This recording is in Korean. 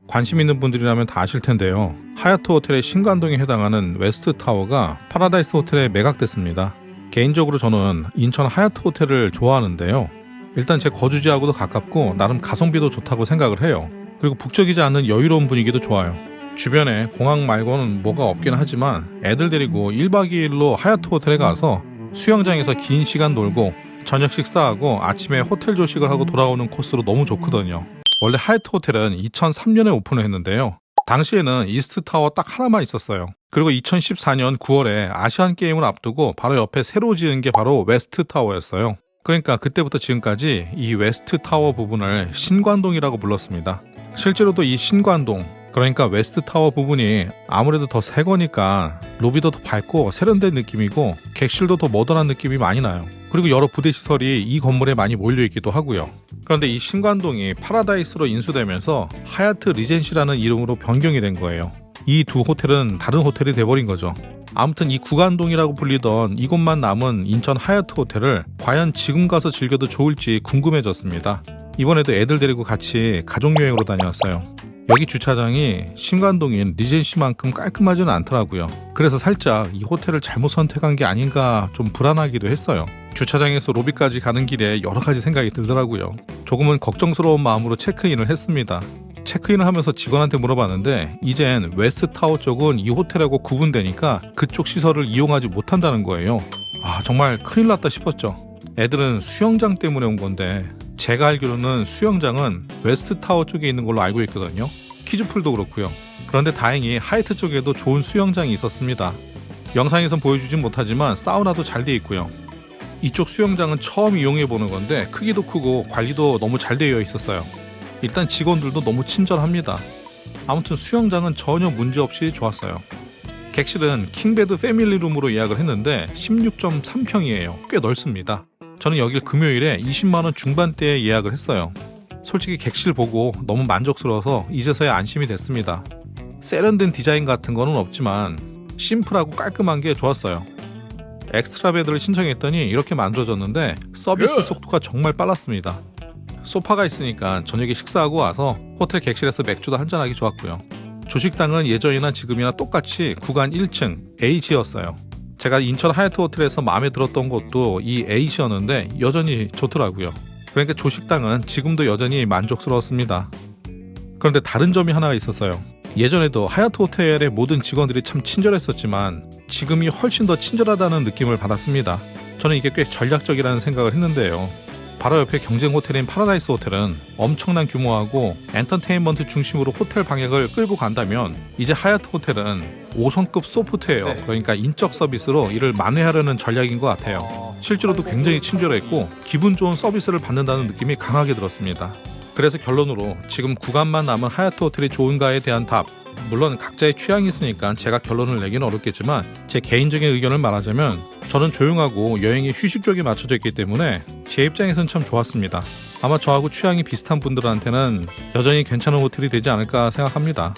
관심 있는 분들이라면 다 아실 텐데요. 하얏트 호텔의 신관동에 해당하는 웨스트타워가 파라다이스 호텔에 매각됐습니다. 개인적으로 저는 인천 하얏트 호텔을 좋아하는데요. 일단 제 거주지하고도 가깝고 나름 가성비도 좋다고 생각을 해요. 그리고 북적이지 않는 여유로운 분위기도 좋아요. 주변에 공항 말고는 뭐가 없긴 하지만 애들 데리고 1박 2일로 하얏트 호텔에 가서 수영장에서 긴 시간 놀고 저녁 식사하고 아침에 호텔 조식을 하고 돌아오는 코스로 너무 좋거든요. 원래 하얏트 호텔은 2003년에 오픈을 했는데요. 당시에는 이스트타워 딱 하나만 있었어요. 그리고 2014년 9월에 아시안게임을 앞두고 바로 옆에 새로 지은 게 바로 웨스트타워였어요. 그러니까 그때부터 지금까지 이 웨스트타워 부분을 신관동이라고 불렀습니다. 실제로도 이 신관동, 그러니까 웨스트타워 부분이 아무래도 더 새 거니까 로비도 더 밝고 세련된 느낌이고 객실도 더 모던한 느낌이 많이 나요. 그리고 여러 부대 시설이 이 건물에 많이 몰려있기도 하고요. 그런데 이 신관동이 파라다이스로 인수되면서 하얏트 리젠시라는 이름으로 변경이 된 거예요. 이 두 호텔은 다른 호텔이 돼버린 거죠. 아무튼 이 구간동이라고 불리던 이곳만 남은 인천 하얏트 호텔을 과연 지금 가서 즐겨도 좋을지 궁금해졌습니다. 이번에도 애들 데리고 같이 가족여행으로 다녀왔어요. 여기 주차장이 신관동인 리젠시만큼 깔끔하지는 않더라고요. 그래서 살짝 이 호텔을 잘못 선택한 게 아닌가 좀 불안하기도 했어요. 주차장에서 로비까지 가는 길에 여러 가지 생각이 들더라고요. 조금은 걱정스러운 마음으로 체크인을 했습니다. 체크인을 하면서 직원한테 물어봤는데 이젠 웨스트타워 쪽은 이 호텔하고 구분되니까 그쪽 시설을 이용하지 못한다는 거예요. 정말 큰일 났다 싶었죠. 애들은 수영장 때문에 온 건데 제가 알기로는 수영장은 웨스트타워 쪽에 있는 걸로 알고 있거든요. 키즈풀도 그렇고요. 그런데 다행히 하얏트 쪽에도 좋은 수영장이 있었습니다. 영상에선 보여주진 못하지만 사우나도 잘 돼 있고요. 이쪽 수영장은 처음 이용해 보는 건데 크기도 크고 관리도 너무 잘 되어 있었어요. 일단 직원들도 너무 친절합니다. 아무튼 수영장은 전혀 문제없이 좋았어요. 객실은 킹베드 패밀리룸으로 예약을 했는데 16.3평이에요. 꽤 넓습니다. 저는 여길 금요일에 20만원 중반대에 예약을 했어요. 솔직히 객실 보고 너무 만족스러워서 이제서야 안심이 됐습니다. 세련된 디자인 같은 거는 없지만 심플하고 깔끔한 게 좋았어요. 엑스트라 베드를 신청했더니 이렇게 만들어졌는데 서비스 속도가 정말 빨랐습니다. 소파가 있으니까 저녁에 식사하고 와서 호텔 객실에서 맥주도 한잔하기 좋았고요. 조식당은 예전이나 지금이나 똑같이 구간 1층 H였어요. 제가 인천 하얏트 호텔에서 마음에 들었던 곳도 이 H였는데 여전히 좋더라고요. 그러니까 조식당은 지금도 여전히 만족스러웠습니다. 그런데 다른 점이 하나가 있었어요. 예전에도 하얏트 호텔의 모든 직원들이 참 친절했었지만 지금이 훨씬 더 친절하다는 느낌을 받았습니다. 저는 이게 꽤 전략적이라는 생각을 했는데요. 바로 옆에 경쟁 호텔인 파라다이스 호텔은 엄청난 규모하고 엔터테인먼트 중심으로 호텔 방향을 끌고 간다면 이제 하얏트 호텔은 5성급 소프트웨어, 그러니까 인적 서비스로 이를 만회하려는 전략인 것 같아요. 실제로도 굉장히 친절했고 기분 좋은 서비스를 받는다는 느낌이 강하게 들었습니다. 그래서 결론으로 지금 구간만 남은 하얏트 호텔이 좋은가에 대한 답, 물론 각자의 취향이 있으니까 제가 결론을 내기는 어렵겠지만 제 개인적인 의견을 말하자면 저는 조용하고 여행이 휴식적에 맞춰져 있기 때문에 제 입장에선 참 좋았습니다. 아마 저하고 취향이 비슷한 분들한테는 여전히 괜찮은 호텔이 되지 않을까 생각합니다.